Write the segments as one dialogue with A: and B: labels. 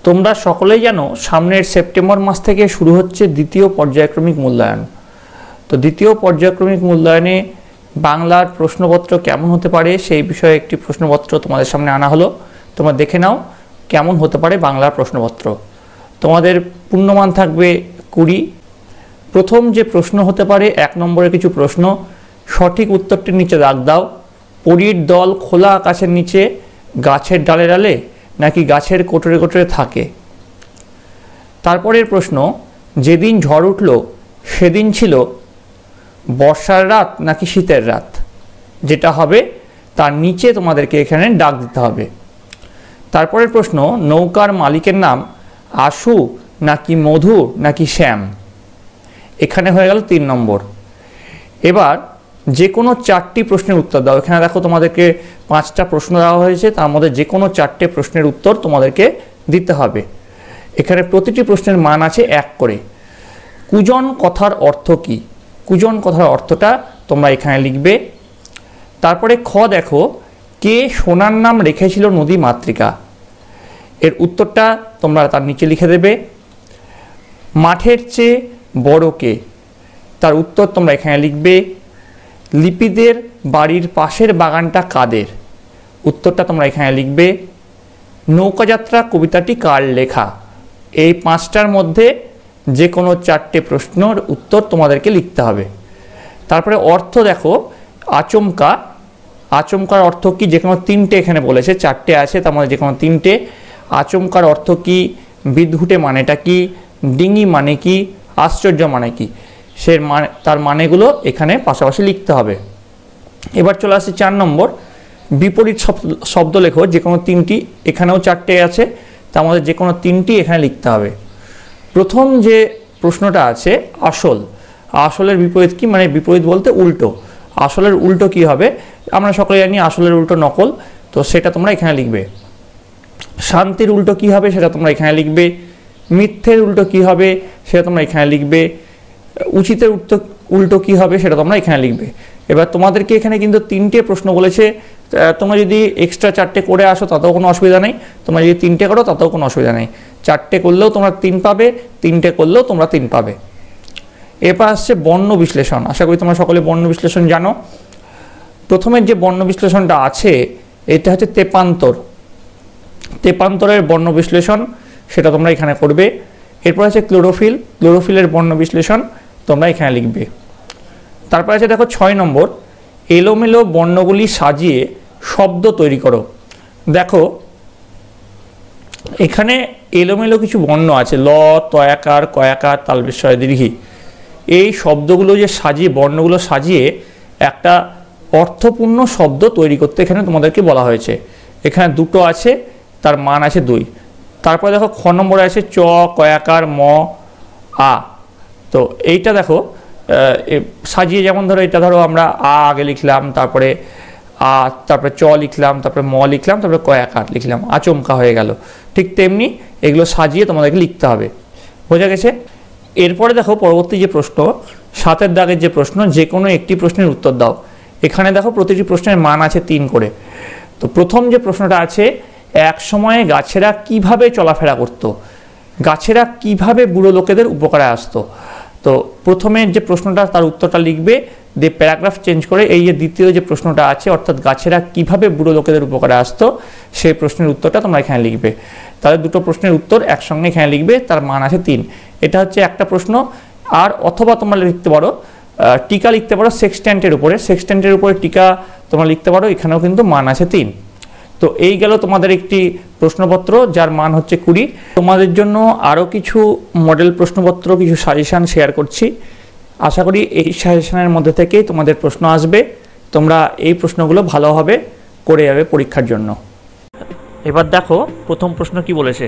A: তোমরা সকলেই জানো সামনের সেপ্টেম্বর মাস থেকে শুরু হচ্ছে দ্বিতীয় পর্যায়ক্রমিক মূল্যায়ন। তো দ্বিতীয় পর্যায়ক্রমিক মূল্যায়নে বাংলার প্রশ্নপত্র কেমন হতে পারে সেই বিষয়ে একটি প্রশ্নপত্র তোমাদের সামনে আনা হলো। তোমরা দেখে নাও কেমন হতে পারে বাংলার প্রশ্নপত্র। তোমাদের পূর্ণমান থাকবে 20। প্রথম যে প্রশ্ন হতে পারে 1 নম্বরের কিছু প্রশ্ন, সঠিক উত্তরটির নিচে দাগ দাও। পরীর দল খোলা আকাশের নিচে গাছের ডালে ডালে নাকি গাছের কোটরে কোটরে থাকে। তারপরের প্রশ্ন, যেদিন ঝড় উঠল সেদিন ছিল বর্ষার রাত নাকি শীতের রাত। যেটা হবে তার নিচে তোমাদেরকে এখানে দাগ দিতে হবে। তারপরের প্রশ্ন, নৌকার মালিকের নাম আশু নাকি মধু নাকি শ্যাম। এখানে হয়ে গেল 3 নম্বর। এবার যে কোনো 4টি প্রশ্নের উত্তর দাও। এখানে দেখো তোমাদেরকে 5টা প্রশ্ন দেওয়া হয়েছে, তার মধ্যে যে কোনো 4টে প্রশ্নের উত্তর তোমাদেরকে দিতে হবে। এখানে প্রতিটি প্রশ্নের মান আছে 1 করে। কুজন কথার অর্থ কি? কুজন কথার অর্থটা তোমরা এখানে লিখবে। তারপরে খ দেখো, কে সোনার নাম রেখেছিল নদী মাতৃকা। এর উত্তরটা তোমরা তার নিচে লিখে দেবে। মাঠের চেয়ে বড় কে? তার উত্তর তোমরা এখানে লিখবে। লিপিদের বাড়ির পাশের বাগানটা কাদের? উত্তরটা তোমরা এখানে লিখবে। নৌকাযাত্রা কবিতাটি কার লেখা? এই 5টার মধ্যে যে কোনো 4টে প্রশ্নের উত্তর তোমাদেরকে লিখতে হবে। তারপরে অর্থ দেখো, আচমকা। আচমকার অর্থ কি? যে কোনো 3টে এখানে বলেছে, 4টে আছে তার মধ্যে যে কোনো 3টে। আচমকার অর্থ কি? বিদঘুটে মানেটা কি? ডিঙি মানে কি? আশ্চর্য মানে কি? সে মানে তার মানেগুলো এখানে পাশাপাশি লিখতে হবে। এবার চলে আসছে 4 নম্বর, বিপরীত শব্দ লেখো। যে কোনো 3টি, এখানেও 4টে আছে, তার মধ্যে যে কোনো 3টি এখানে লিখতে হবে। প্রথম যে প্রশ্নটা আছে আসল। আসলের বিপরীত কি? মানে বিপরীত বলতে উল্টো। আসলের উল্টো কি হবে? আমরা সকলে জানি আসলের উল্টো নকল, তো সেটা তোমরা এখানে লিখবে। শান্তির উল্টো কি হবে সেটা তোমরা এখানে লিখবে। মিথ্যের উল্টো কি হবে সেটা তোমরা এখানে লিখবে। উচিতের উল্টো কি হবে সেটা তোমরা এখানে লিখবে। এবার তোমাদেরকে এখানে কিন্তু 3টে প্রশ্ন বলেছে। তোমরা যদি এক্সট্রা 4টে করে আসো তাতেও কোনো অসুবিধা নেই, তোমরা যদি 3টে করো তাতেও কোনো অসুবিধা নেই। 4টে করলেও তোমরা 3 পাবে, 3টে করলেও তোমরা 3 পাবে। এরপর আসছে বর্ণ বিশ্লেষণ। আশা করি তোমরা সকলে বর্ণ বিশ্লেষণ জানো। প্রথমের যে বর্ণ বিশ্লেষণটা আছে এটা হচ্ছে তেপান্তর। তেপান্তরের বর্ণ বিশ্লেষণ সেটা তোমরা এখানে করবে। এরপর আছে ক্লোরোফিল। ক্লোরোফিলের বর্ণ বিশ্লেষণ তোমরা এখানে লিখবে। তারপর আছে দেখো 6 নম্বর, এলোমেলো বর্ণগুলি সাজিয়ে শব্দ তৈরি করো। দেখো এখানে এলোমেলো কিছু বর্ণ আছে, ল, তয়াকার, কয়াকার, তালবেশ্বয়, দীর্ঘী। এই শব্দগুলো যে সাজিয়ে, বর্ণগুলো সাজিয়ে একটা অর্থপূর্ণ শব্দ তৈরি করতে এখানে তোমাদেরকে বলা হয়েছে। এখানে 2টো আছে, তার মান আছে 2। তারপরে দেখো খ নম্বরে আছে চ, কয়াকার, ম, আ। তো এইটা দেখো সাজিয়ে, যেমন ধরো এটা ধরো আমরা আ আগে লিখলাম, তারপরে আ, তারপরে চ লিখলাম, তারপরে ম লিখলাম, তারপরে কয়াকার লিখলাম, আচমকা হয়ে গেল। ঠিক তেমনি এগুলো সাজিয়ে তোমাদেরকে লিখতে হবে। বোঝা গেছে? এরপরে দেখো পরবর্তী যে প্রশ্ন, 7 দাগের যে প্রশ্ন, যে কোনো একটি প্রশ্নের উত্তর দাও। এখানে দেখো প্রতিটি প্রশ্নের মান আছে 3 করে। তো প্রথম যে প্রশ্নটা আছে, এক সময়ে গাছেরা কিভাবে চলাফেরা করত? গাছেরা কিভাবে বুড়ো লোকেদের উপকারে আসতো? তো প্রথমের যে প্রশ্নটা তার উত্তরটা লিখবে, দিয়ে প্যারাগ্রাফ চেঞ্জ করে এই যে দ্বিতীয় যে প্রশ্নটা আছে, অর্থাৎ গাছেরা কিভাবে বুড়ো লোকেদের উপকারে আসতো, সেই প্রশ্নের উত্তরটা তোমরা এখানে লিখবে। তাহলে 2টো প্রশ্নের উত্তর একসঙ্গে এখানে লিখবে, তার মান আছে 3। এটা হচ্ছে একটা প্রশ্ন। আর অথবা তোমরা লিখতে পারো, টিকা লিখতে পারো সেক্সট্যান্টের উপরে। সেক্সট্যান্টের উপরে টিকা তোমরা লিখতে পারো, এখানেও কিন্তু মান আছে 3। তো এই গেল তোমাদের একটি প্রশ্নপত্র যার মান হচ্ছে 20। তোমাদের জন্য আরও কিছু মডেল প্রশ্নপত্র, কিছু সাজেশান শেয়ার করছি। আশা করি এই সাজেশানের মধ্যে থেকেই তোমাদের প্রশ্ন আসবে, তোমরা এই প্রশ্নগুলো ভালোভাবে করে যাবে পরীক্ষার জন্য। এবার দেখো প্রথম প্রশ্ন কি বলেছে,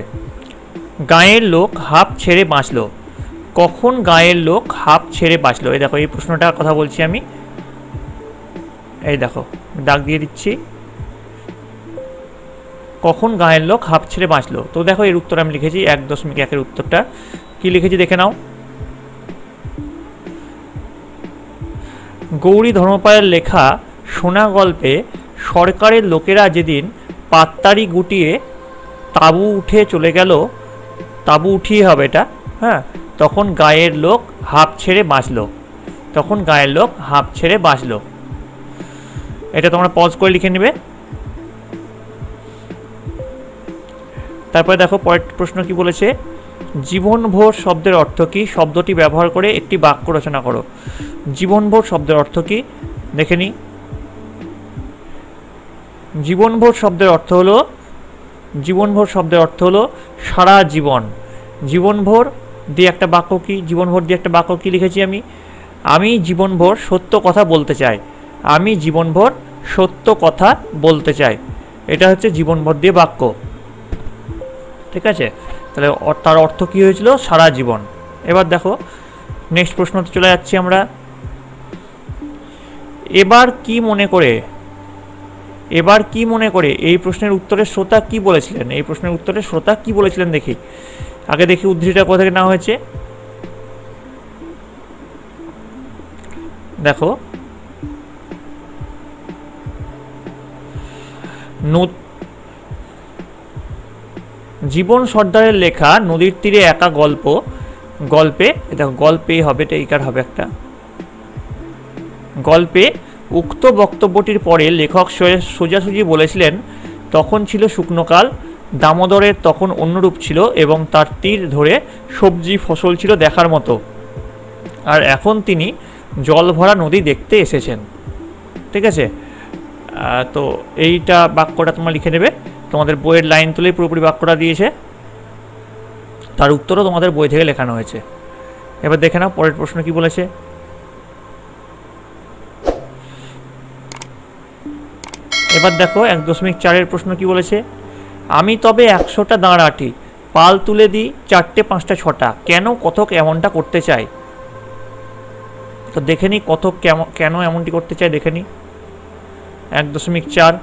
A: গাঁয়ের লোক হাঁপ ছেড়ে বাঁচল। কখন গাঁয়ের লোক হাঁপ ছেড়ে বাঁচল? এই দেখো এই প্রশ্নটার কথা বলছি আমি। এই দেখো দাগ দিয়ে দিচ্ছি, কখন গাঁয়ের লোক হাঁপ ছেড়ে বাঁচল। তো দেখো এর উত্তর আমি লিখেছি 1.1-এর উত্তরটা কি লিখেছি দেখে নাও। গৌরী ধর্মপালের লেখা সোনা গল্পে সরকারের লোকেরা যেদিন পাত্তারি গুটিয়ে তাঁবু উঠে চলে গেল তাঁবু উঠিয়ে হবে এটা, হ্যাঁ। তখন গায়ের লোক হাঁপ ছেড়ে বাঁচল, তখন গায়ের লোক হাঁপ ছেড়ে বাঁচল। এটা তোমরা পজ করে লিখে নেবে। তারপরে দেখো পরের প্রশ্ন কি বলেছে, জীবনভর শব্দের অর্থ কি, শব্দটি ব্যবহার করে একটি বাক্য রচনা করো। জীবনভর শব্দের অর্থ কি দেখে নি। জীবনভর শব্দের অর্থ হলো, জীবনভর শব্দের অর্থ হলো সারা জীবন। জীবনভর দিয়ে একটা বাক্য কি, জীবনভর দিয়ে একটা বাক্য কি লিখেছি আমি, আমি জীবনভর সত্য কথা বলতে চাই, আমি জীবনভর সত্য কথা বলতে চাই, এটা হচ্ছে জীবনভর দিয়ে বাক্য। ঠিক আছে, তাহলে তার অর্থ কি হয়েছিল, সারা জীবন। এবার দেখো নেক্সট প্রশ্নতে চলে যাচ্ছি আমরা। এবার কি মনে করে, এবার কি মনে করে এই প্রশ্নের উত্তরে শ্রোতা কি বলেছিলেন, এই প্রশ্নের উত্তরে শ্রোতা কি বলেছিলেন দেখি। আগে দেখি উদ্ধৃতিটা কোথা থেকে নেওয়া হয়েছে। দেখো জীবন সর্দারের লেখা নদীর তীরে একা গল্প, গল্পে দেখো গল্পে হবে, টেইকার হবে একটা, গল্পে উক্ত বক্তব্যটির পরে লেখক সোজাসুজি বলেছিলেন, তখন ছিল শুকনোকাল, দামোদরের তখন অন্যরূপ ছিল এবং তার তীর ধরে সবজি ফসল ছিল দেখার মতো, আর এখন তিনি জল ভরা নদী দেখতে এসেছেন। ঠিক আছে, তো এইটা বাক্যটা তোমরা লিখে নেবে। তোমাদের বইয়ের লাইন তুলে পুরোপুরি বাক্যটা দিয়েছে, তার উত্তরও তোমাদের বই থেকে লেখানো হয়েছে। এবার দেখে নাও পরের প্রশ্ন কি বলেছে। এবার দেখো 1.4 প্রশ্ন কি বলেছে, আমি তবে 100টা দাঁড় আটি, পাল তুলে দিই 4টে 5টা 6টা, কেন কথক এমনটা করতে চাই। তো দেখে নি কথক কেন এমনটি করতে চাই, দেখে নি 1.4।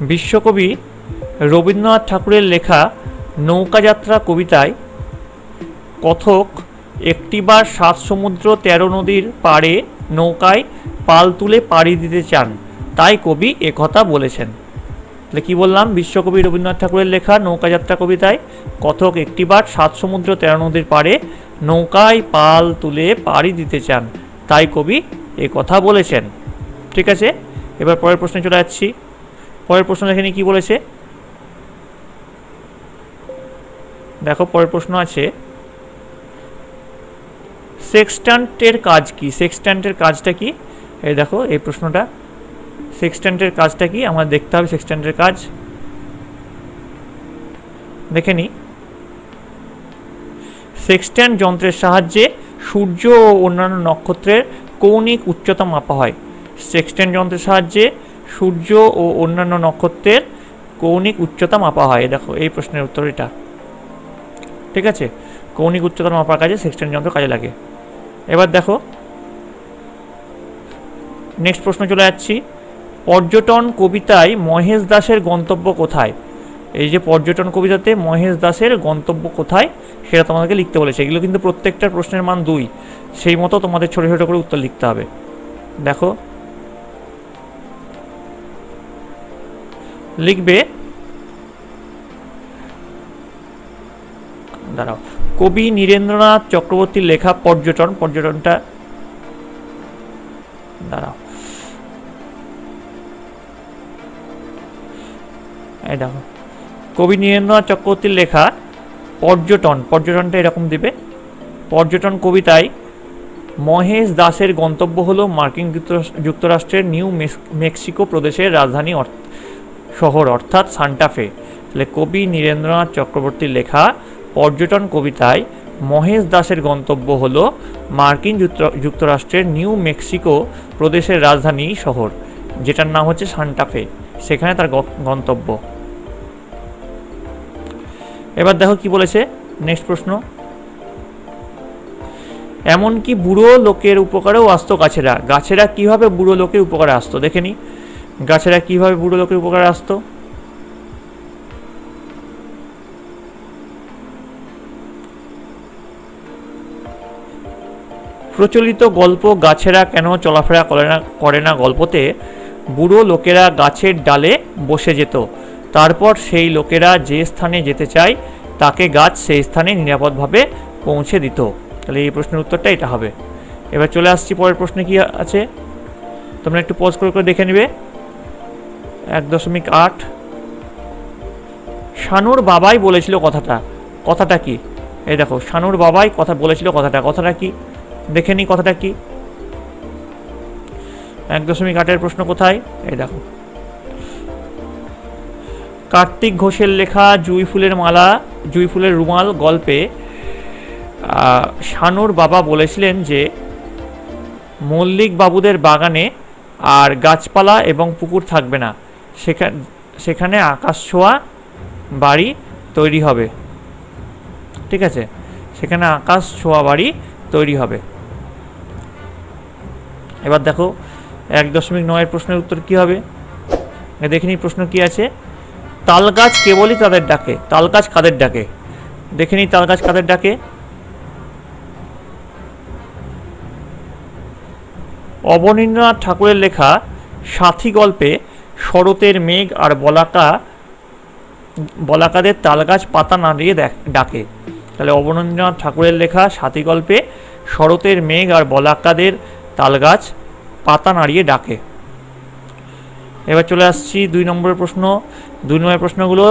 A: বিশ্বকবি রবীন্দ্রনাথ ঠাকুরের লেখা নৌকাযাত্রা কবিতায় কথক একটিবার 7 সমুদ্র 13 নদীর পাড়ে নৌকায় পাল তুলে পাড়ি দিতে চান, তাই কবি একথা বলেছেন। তাহলে কি বললাম, বিশ্বকবি রবীন্দ্রনাথ ঠাকুরের লেখা নৌকাযাত্রা কবিতায় কথক একটিবার 7 সমুদ্র 13 নদীর পাড়ে নৌকায় পাল তুলে পাড়ি দিতে চান, তাই কবি একথা বলেছেন। ঠিক আছে, এবার পরের প্রশ্নে চলে যাচ্ছি। পরের প্রশ্ন এখানে কি বলেছে দেখো, পরের প্রশ্ন আছে সেক্সট্যান্টের কাজ কি, সেক্সট্যান্টের কাজটা কি। এই দেখো এই প্রশ্নটা, সেক্সট্যান্টের কাজটা কি আমাদের দেখতে হবে। সেক্সট্যান্টের কাজ দেখে নি। সেক্সট্যান্ট যন্ত্রের সাহায্যে সূর্য ও অন্যান্য নক্ষত্রের কৌণিক উচ্চতা মাপা হয়। সেক্সট্যান্ট যন্ত্রের সাহায্যে সূর্য ও অন্যান্য নক্ষত্রের কৌণিক উচ্চতা মাপা হয়। দেখো এই প্রশ্নের উত্তর এটা। ঠিক আছে, কৌণিক উচ্চতা মাপার কাজে সেক্সট্যান্ট যন্ত্র কাজে লাগে। এবার দেখো নেক্সট প্রশ্ন চলে যাচ্ছি। পর্যটন কবিতায় মহেশ দাসের গন্তব্য কোথায়। এই যে পর্যটন কবিতাতে মহেশ দাসের গন্তব্য কোথায় সেটা তোমাদেরকে লিখতে বলেছে। এগুলো কিন্তু প্রত্যেকটার প্রশ্নের মান 2, সেই মতো তোমাদের ছোট ছোট করে উত্তর লিখতে হবে। দেখো লিখবে, দাঁড়াও, কবি নীরেন্দ্রনাথ চক্রবর্তীর লেখা পর্যটন, পর্যটনটা দাঁড়াও, এই দেখো কবি নীরেন্দ্রনাথ চক্রবর্তীর লেখা পর্যটন, পর্যটনটা এরকম দিবে। পর্যটন কবিতায় মহেশ দাসের গন্তব্য হলো মার্কিন যুক্তরাষ্ট্রের নিউ মেক্সিকো প্রদেশের রাজধানী শহর অর্থাৎ সান্টাফে। তাহলে কবি নীরেন্দ্রনাথ চক্রবর্তীর লেখা পর্যটন কবিতায় মহেশ দাসের গন্তব্য হলো মার্কিন যুক্তরাষ্ট্রের নিউ মেক্সিকো প্রদেশের রাজধানী শহর, যেটার নাম হচ্ছে সান্টাফে, সেখানে তার গন্তব্য। এবার দেখো কি বলেছে নেক্সট প্রশ্ন। এমনকি বুড়ো লোকের উপকারেও আসতো গাছেরা। গাছেরা কিভাবে বুড়ো লোকের উপকারে আসতো দেখে নি। গাছেরা কিভাবে বুড়ো লোকের উপকারে আসতো। প্রচলিত গল্প গাছেরা কেন চলাফেরা করে না গল্পতে বুড়ো লোকেরা গাছের ডালে বসে যেত, তারপর সেই লোকেরা যে স্থানে যেতে চায় তাকে গাছ সেই স্থানে নিরাপদভাবে পৌঁছে দিত। তাহলে এই প্রশ্নের উত্তরটা এটা হবে। এবার চলে আসছি পরের প্রশ্নে কি আছে, তোমরা একটু পজ করে দেখে নিবে। 1.8 শানুর বাবাই বলেছিল কথাটা কি? এই দেখো, শানুর বাবাই কথা বলেছিল কথাটা কি? দেখে নি কথাটা কি। 1.8 প্রশ্ন কোথায়? এই দেখো, কার্তিক ঘোষের লেখা জুঁই ফুলের রুমাল গল্পে শানুর বাবা বলেছিলেন যে মল্লিক বাবুদের বাগানে আর গাছপালা এবং পুকুর থাকবে না, সেখানে আকাশ ছোঁয়া বাড়ি তৈরি হবে। ঠিক আছে, সেখানে আকাশ ছোঁয়া বাড়ি তৈরি হবে। এবার দেখো 1.9 প্রশ্নের উত্তর কি হবে, দেখে নি প্রশ্ন কি আছে। তাল গাছ কেবলই তাদের ডাকে, তাল গাছ কাদের ডাকে? দেখে নি তাল গাছ কাদের ডাকে। অবনীন্দ্রনাথ ঠাকুরের লেখা সাথী গল্পে শরতের মেঘ আর বলাকাদের তালগাছ পাতা নাড়িয়ে ডাকে। তাহলে অবনীন্দ্রনাথ ঠাকুরের লেখা সাথী গল্পে শরতের মেঘ আর বলাকাদের তালগাছ পাতা নাড়িয়ে ডাকে। এবার চলে আসছি 2 নম্বরের প্রশ্ন। 2 নম্বরের প্রশ্নগুলো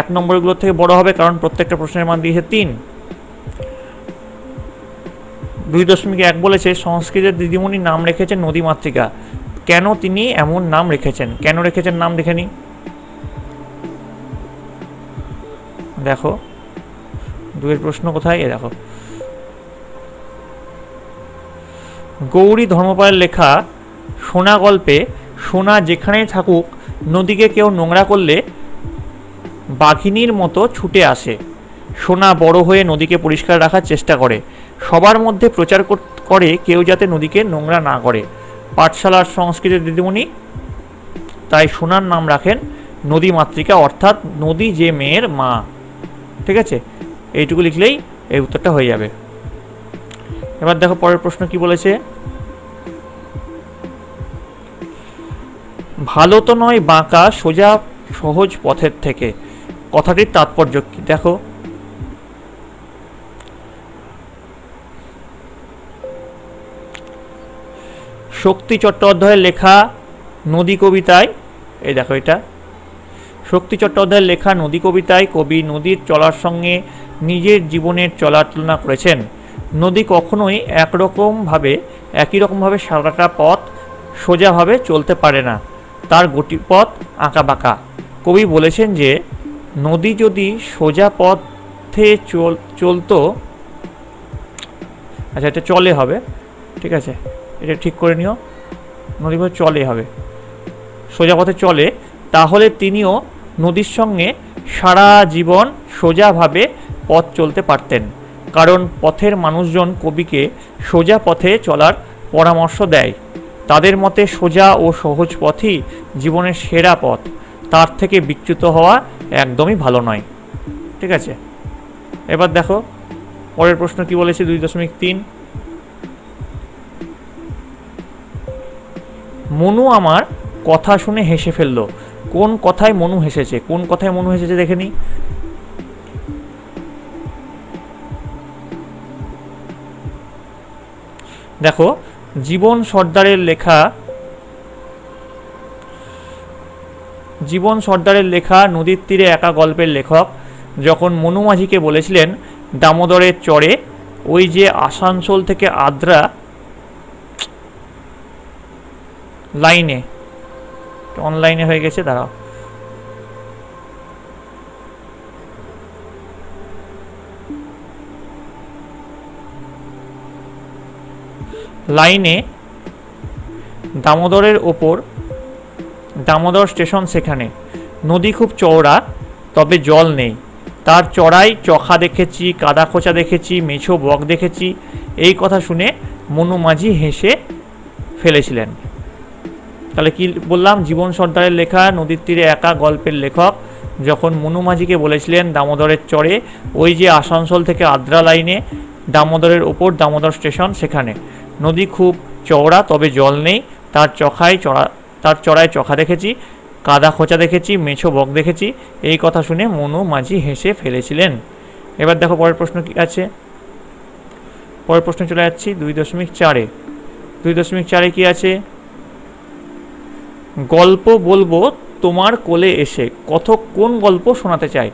A: 1 নম্বরগুলোর থেকে বড় হবে, কারণ প্রত্যেকটা প্রশ্নের মান দিয়েছে 3। 2.1 বলেছে সংস্কৃতের দিদিমণির নাম রেখেছেন নদীমাতৃকা। কেন তিনি এমন নাম রেখেছেন? কেন রেখেছেন নাম দেখে নি। দেখো 2 প্রশ্ন কোথায়, এ দেখো, গৌরী ধর্মপালের লেখা সোনা গল্পে সোনা যেখানেই থাকুক নদীকে কেউ নোংরা করলে বাঘিনীর মতো ছুটে আসে। সোনা বড় হয়ে নদীকে পরিষ্কার রাখার চেষ্টা করে, সবার মধ্যে প্রচার করে কেউ যাতে নদীকে নোংরা না করে। পাঠশালার সংস্কৃতের দিদিমণি তাই সোনার নাম রাখেন নদী মাতৃকা, অর্থাৎ নদী যে মেয়ের মা। ঠিক আছে, এইটুকু লিখলেই এই উত্তরটা হয়ে যাবে। এবার দেখো পরের প্রশ্ন কি বলেছে। ভালো তো নয় বাঁকা সোজা সহজ পথের থেকে, কথাটির তাৎপর্য কি? দেখো, শক্তি চট্টোপাধ্যায়ের লেখা নদী কবিতায়, এই দেখো এটা শক্তি চট্টোপাধ্যায়ের লেখা নদী কবিতায় কবি নদীর চলার সঙ্গে নিজের জীবনের চলার তুলনা করেছেন। নদী কখনোই একই রকমভাবে সারাটা পথ সোজাভাবে চলতে পারে না, তার গতিপথ আঁকাবাঁকা। কবি বলেছেন যে নদী যদি সোজা পথে চলতো, আচ্ছা এটা চলে হবে, ঠিক আছে এটা ঠিক করে নিও, নদী পথে চলে হবে, সোজা পথে চলে, তাহলে তিনিও নদীর সঙ্গে সারা জীবন সোজাভাবে পথ চলতে পারতেন। কারণ পথের মানুষজন কবিকে সোজা পথে চলার পরামর্শ দেয়। তাদের মতে সোজা ও সহজ পথই জীবনের সেরা পথ, তার থেকে বিচ্যুত হওয়া একদমই ভালো নয়। ঠিক আছে, এবার দেখো পরের প্রশ্ন কি বলেছে। 2.3 মনু আমার কথা শুনে হেসে ফেলল। কোন কথায় মনু হেসেছে? কোন কথায় মনু হেসেছে দেখে নি। দেখো, জীবন সর্দারের লেখা নদীর তীরে একা গল্পের লেখক যখন মনু মাঝিকে বলেছিলেন দামোদরের চরে ওই যে আসানসোল থেকে আদ্রা লাইনে, অনলাইনে হয়ে গেছে, দাঁড়াও, লাইনে দামোদরের ওপর দামোদর স্টেশন, সেখানে নদী খুব চওড়া তবে জল নেই, তার চড়াই চখা দেখেছি, কাদা খোঁচা দেখেছি, মেছো বক দেখেছি। এই কথা শুনে মনু মাঝি হেসে ফেলেছিলেন। তাহলে কি বললাম, জীবন সর্দারের লেখা নদীর তীরে একা গল্পের লেখক যখন মনু মাঝিকে বলেছিলেন দামোদরের চরে ওই যে আসানসোল থেকে আদ্রা লাইনে দামোদরের ওপর দামোদর স্টেশন, সেখানে নদী খুব চওড়া তবে জল নেই, তার চড়ায় চখা দেখেছি, কাদা খোঁচা দেখেছি, মেছো বক দেখেছি। এই কথা শুনে মনু মাঝি হেসে ফেলেছিলেন। এবার দেখো পরের প্রশ্ন কি আছে। পরের প্রশ্ন চলে যাচ্ছি 2.4-এ। 2.4-এ কি আছে? গল্প বলবো তোমার কোলে এসে, কথক কোন গল্প শোনাতে চায়?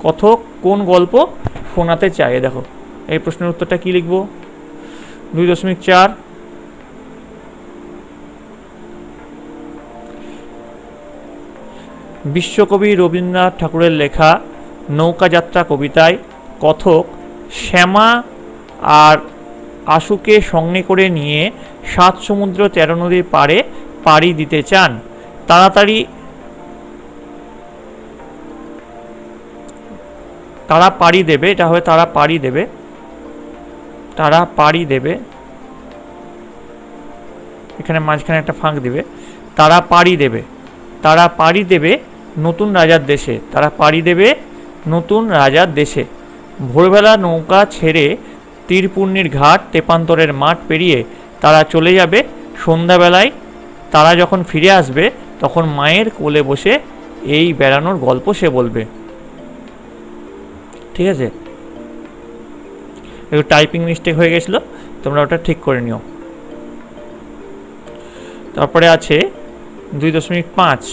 A: কথক কোন গল্প শোনাতে চায়? দেখো এই প্রশ্নের উত্তরটা কি লিখবো? 2.4 বিশ্বকবি রবীন্দ্রনাথ ঠাকুরের লেখা নৌকাযাত্রা কবিতায় কথক শ্যামা আর আশুকে সঙ্গে করে নিয়ে 7 সমুদ্র 13 নদীর পাড়ে পাড়ি দিতে চান। তারা পাড়ি দেবে, এটা হবে তারা পাড়ি দেবে, তারা পাড়ি দেবে, এখানে মাঝখানে একটা ফাঁক দিবে। তারা পাড়ি দেবে, তারা পাড়ি দেবে নতুন রাজার দেশে, তারা পাড়ি দেবে নতুন রাজার দেশে। ভোরবেলা নৌকা ছেড়ে তীরপূর্ণির ঘাট তেপান্তরের মাঠ পেরিয়ে তারা চলে যাবে। সন্ধ্যাবেলায় তারা যখন ফিরে আসবে তখন মায়ের কোলে বসে এই বেড়ানোর গল্প সে বলবে। ঠিক আছে, একটু টাইপিং মিস্টেক হয়ে গেছিলো, তোমরা ওটা ঠিক করে নিও। তারপরে আছে 2.5।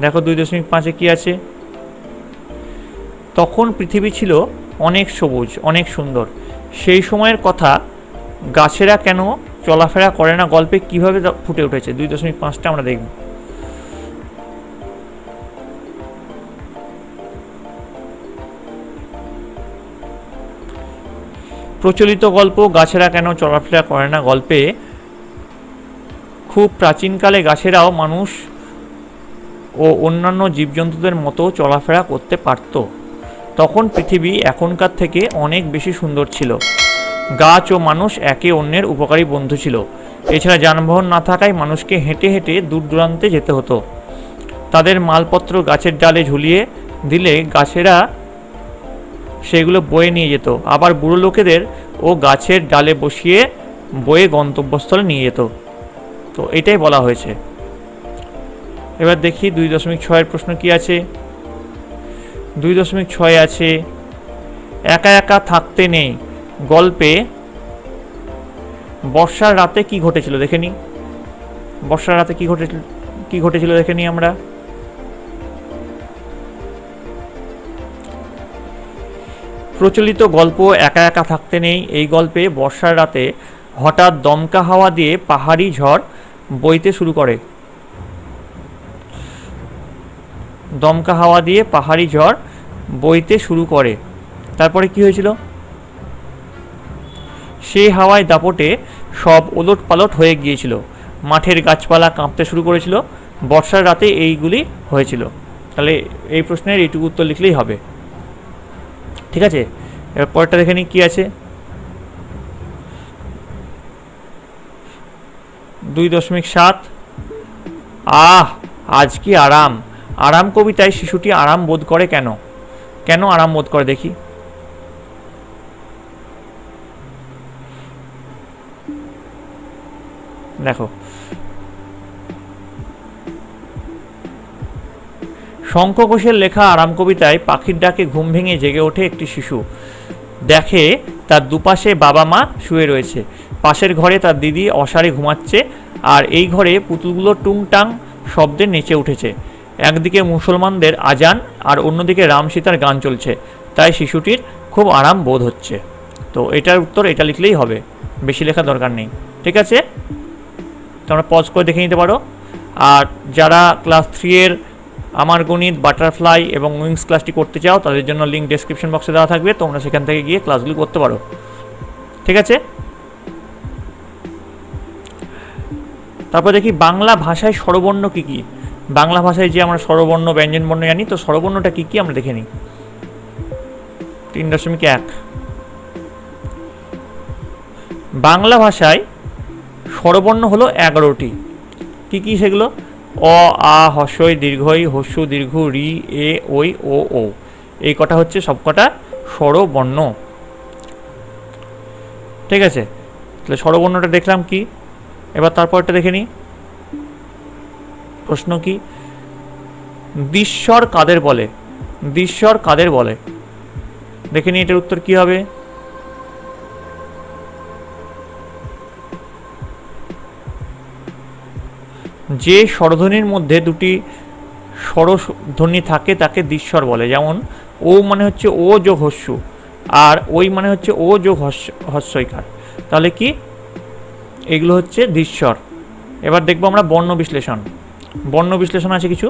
A: দেখো 2.5-এ কি আছে? তখন পৃথিবী ছিল অনেক সবুজ, অনেক সুন্দর। সেই সময়ের কথা গাছেরা কেন চলাফেরা করে না গল্পে কিভাবে ফুটে উঠেছে? 2.5টা আমরা দেখব। প্রচলিত গল্প গাছেরা কেন চলাফেরা করে না গল্পে খুব প্রাচীনকালে গাছেরাও মানুষ ও অন্যান্য জীবজন্তুদের মতো চলাফেরা করতে পারত। তখন পৃথিবী এখনকার থেকে অনেক বেশি সুন্দর ছিল। গাছ ও মানুষ একে অন্যের উপকারী বন্ধু ছিল। এছাড়া যানবাহন না থাকায় মানুষকে হেঁটে হেঁটে দূর দূরান্তে যেতে হতো। তাদের মালপত্র গাছের ডালে ঝুলিয়ে দিলে গাছেরা সেগুলো বয়ে নিয়ে যেত। আবার বুড়ো লোকেদের ও গাছের ডালে বসিয়ে বয়ে গন্তব্যস্থলে নিয়ে যেত। তো এটাই বলা হয়েছে। এবার দেখি 2.6-এর প্রশ্ন কি আছে। 2.6 আছে একা একা থাকতে নেই গল্পে বর্ষার রাতে কি ঘটেছিল দেখে নি। বর্ষার রাতে কি ঘটেছিল দেখে নি আমরা। প্রচলিত গল্প একা একা থাকতে নেই এই গল্পে বর্ষার রাতে হঠাৎ দমকা হাওয়া দিয়ে পাহাড়ি ঝড় বইতে শুরু করে। দমকা হাওয়া দিয়ে পাহাড়ি ঝড় বইতে শুরু করে। তারপরে কি হয়েছিল? সেই হাওয়ায় দাপটে সব ওলট পালট হয়ে গিয়েছিল। মাঠের গাছপালা কাঁপতে শুরু করেছিল। বর্ষার রাতে এইগুলি হয়েছিল। তাহলে এই প্রশ্নের এইটুকু উত্তর লিখলেই হবে। ঠিক আছে, এবার পরেরটা দেখে নিই কি আছে। 2.7 আজ কি আরাম। আরাম কবিতায় শিশুটি আরাম বোধ করে কেন? কেন আরাম বোধ করে দেখি। দেখো শঙ্খ ঘোষের লেখা আরাম কবিতায় পাখির ডাকে ঘুম ভেঙে জেগে ওঠে একটি শিশু। দেখে তার দুপাশে বাবা মা শুয়ে রয়েছে। পাশের ঘরে তার দিদি অসারে ঘুমাচ্ছে, আর এই ঘরে পুতুলগুলো টুংটাং শব্দে নেচে উঠেছে। একদিকে মুসলমানদের আজান আর অন্যদিকে রাম সীতার গান চলছে, তাই শিশুটির খুব আরাম বোধ হচ্ছে। তো এটার উত্তর এটা লিখলেই হবে, বেশি লেখা দরকার নেই। ঠিক আছে, তোমরা পজ করে দেখে নিতে পারো। আর যারা ক্লাস 3-এর আমার গণিত, বাটারফ্লাই এবং উইংস ক্লাসটি করতে চাও তাদের জন্য লিঙ্ক ডেসক্রিপশন বক্সে দেওয়া থাকবে, তোমরা সেখান থেকে গিয়ে ক্লাসগুলো করতে পারো। ঠিক আছে, তারপর দেখি বাংলা ভাষায় স্বরবর্ণ কী কী। বাংলা ভাষায় যে আমরা স্বরবর্ণ ব্যঞ্জনবর্ণ জানি, তো স্বরবর্ণটা কী কী আমরা দেখে নিই। 3.1 বাংলা ভাষায় স্বরবর্ণ হলো 11টি। কী কী সেগুলো? অ, আ, হস্যই, দীর্ঘই, হস্য, দীর্ঘ, রি, এ, ওই, ও। এই কটা হচ্ছে সবকটা স্বরবর্ণ। ঠিক আছে, তাহলে স্বরবর্ণটা দেখলাম কি। এবার তারপরটা দেখে নিই, প্রশ্ন কি, দ্বিস্বর কাদের বলে? দ্বিস্বর কাদের বলে? দেখে নিই এটার উত্তর কি হবে। যে স্বরধ্বনির মধ্যে দুটি স্বরধ্বনি থাকে তাকে দ্বিস্বর বলে। যেমন ও মানে হচ্ছে ও যোগ হস্যু, আর ওই মানে হচ্ছে ও যোগ হস্যইকার, তাহলে কি এগুলো হচ্ছে দ্বিস্বর। এবার দেখবো আমরা বর্ণ বিশ্লেষণ। বর্ণ বিশ্লেষণ আছে কিছু,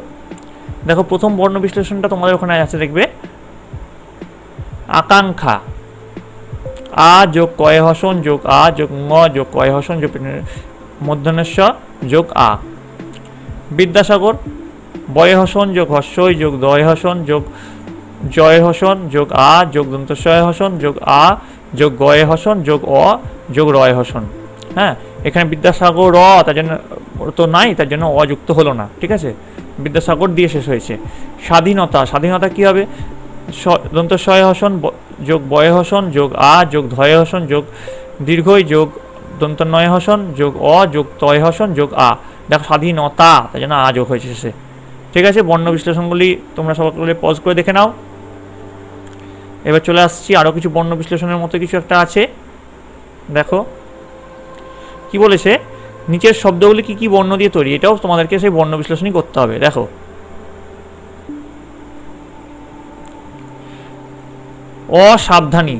A: দেখো প্রথম বর্ণ বিশ্লেষণটা তোমাদের ওখানে আছে, দেখবে আকাঙ্ক্ষা, আ যোগ কয় হসন যোগ আ যোগ ঙ যোগ কয় হসন যোগ মূর্ধন্য যোগ আ। বিদ্যাসাগর, বয় হসন যোগ হস্যই যোগ দয় হসন যোগ জয় হসন যোগ আ যোগ দন্তস্বয় হসন যোগ আ যোগ গয় হসন যোগ অ যোগ রয় হসন। হ্যাঁ, এখানে বিদ্যাসাগর র তার জন্য তো নাই, তার জন্য অযুক্ত হলো না, ঠিক আছে, বিদ্যাসাগর দিয়ে শেষ হয়েছে। স্বাধীনতা, স্বাধীনতা কি হবে, দন্তস্বয় হসন যোগ বয় হসন যোগ আ যোগ ধয় হসন যোগ দীর্ঘই যোগ দন্তনয় হসন যোগ অ যোগ তয় হসন যোগ আ। দেখো স্বাধীনতা, তাই জন্য আ যোগ হয়েছে শেষে। ঠিক আছে, বর্ণ বিশ্লেষণগুলি তোমরা সকলে পজ করে দেখে নাও। এবার চলে আসছি আরও কিছু বর্ণ বিশ্লেষণের মতো কিছু একটা আছে। দেখো কি বলেছে, নিচের শব্দগুলি কি কি বর্ণ দিয়ে তৈরি, এটাও তোমাদেরকে সেই বর্ণ বিশ্লেষণই করতে হবে। দেখো অসাবধানী,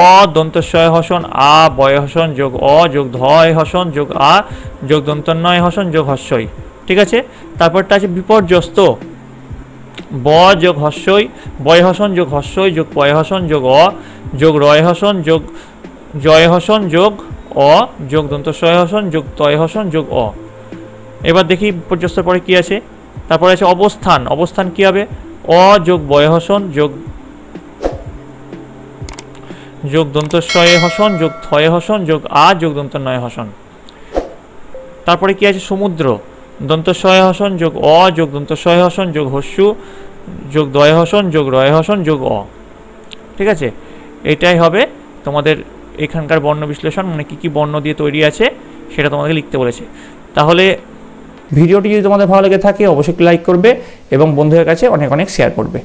A: অ দন্তস্বয় হসন আ বয় হসন যোগ অ যোগ ধয় হসন যোগ আ যোগ দন্তন্বয় হসন যোগ হস্যই। ঠিক আছে, তারপরটা আছে বিপর্যস্ত, ব যোগ হস্যই বয় হসন যোগ হস্যই যোগ পয় হসন যোগ অ যোগ রয় হসন যোগ জয় হসন যোগ অ যোগ দন্তস্বয় হসন যোগ তয় হসন যোগ অ। এবার দেখি বিপর্যস্তর পরে কি আছে, তারপরে আছে অবস্থান, অবস্থান কি হবে, অ যোগ বয় হসন যোগ যোগ দন্তস্বয় হসন যোগ থয় হসন যোগ আ যোগ দন্তনয় হসন। তারপরে কি আছে সমুদ্র, দন্তস্বয় হসন যোগ অ যোগ দন্তস্বয় হসন যোগ হস্যু যোগ দয় হসন যোগ রয় হসন যোগ অ। ঠিক আছে, এটাই হবে তোমাদের এখানকার বর্ণ বিশ্লেষণ, মানে কি কি বর্ণ দিয়ে তৈরি আছে সেটা তোমাদেরকে লিখতে বলেছে। তাহলে ভিডিওটি যদি তোমাদের ভালো লেগে থাকে অবশ্যই লাইক করবে এবং বন্ধুদের কাছে অনেক অনেক শেয়ার করবে।